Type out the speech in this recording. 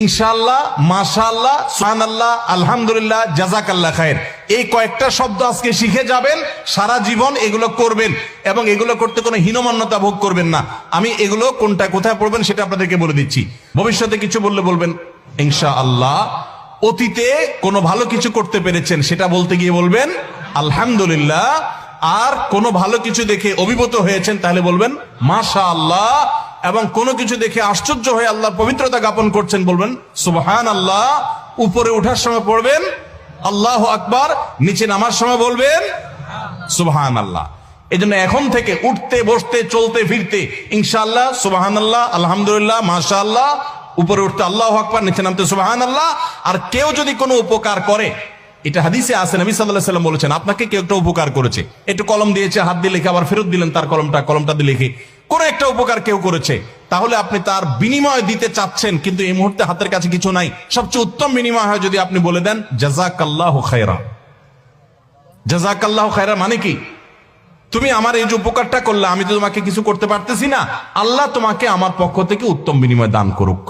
ইনশাআল্লাহ, মাশাআল্লাহ, সুবহানাল্লাহ, আলহামদুলিল্লাহ, জাযাকাল্লাহ খায়ের, এই কয়েকটা শব্দ আজকে শিখে যাবেন, সারা জীবন এগুলো করবেন এবং এগুলো করতে কোনো হীনমন্যতা ভোগ করবেন না। আমি এগুলো কোনটা কোথায় পড়বেন সেটা আপনাদেরকে বলে দিচ্ছি। ভবিষ্যতে কিছু বললে বলবেন ইনশাআল্লাহ। অতীতে কোনো ভালো কিছু করতে পেরেছেন সেটা বলতে গিয়ে বলবেন আলহামদুলিল্লাহ। আর কোনো ভালো কিছু দেখে অভিভূত হয়েছেন তাহলে বলবেন মাশাআল্লাহ। এবং কোনো কিছু দেখে আশ্চর্য হয়ে আল্লাহর পবিত্রতা জ্ঞাপন করছেন বলবেন সুবহানাল্লাহ। উপরে ওঠার সময় পড়বেন আল্লাহু আকবার, নিচে নামার সময় বলবেন সুবহানাল্লাহ। এই জন্য এখন থেকে উঠতে বসতে চলতে ফিরতে ইনশাআল্লাহ সুবহানাল্লাহ, আলহামদুলিল্লাহ, মাশাআল্লাহ, উপরে উঠতে আল্লাহু আকবার, নিচে নামতে সুবহানাল্লাহ। আর কেউ যদি কোনো উপকার করে, এটা হাদিসে আছে, নবী সাল্লাল্লাহু আলাইহি ওয়াসাল্লাম বলেছেন, আপনাকে কেউ একটা উপকার করেছে, একটু কলম দিয়েছে, হাত দিয়ে লিখে আবার ফেরত দিলেন তার কলমটা দিয়ে লিখে, কোন একটা উপকার কেউ করেছে, তাহলে আপনি তার বিনিময় দিতে চাচ্ছেন কিন্তু এই মুহূর্তে হাতের কাছে কিছু নাই। সবচেয়ে উত্তম বিনিময় হয় যদি আপনি বলে দেন জাযাকাল্লাহু খায়রা। জাযাকাল্লাহু খায়রা মানে কি? তুমি আমার এই যে উপকারটা করলে, আমি তো তোমাকে কিছু করতে পারতেছি না, আল্লাহ তোমাকে আমার পক্ষ থেকে উত্তম বিনিময় দান করুক।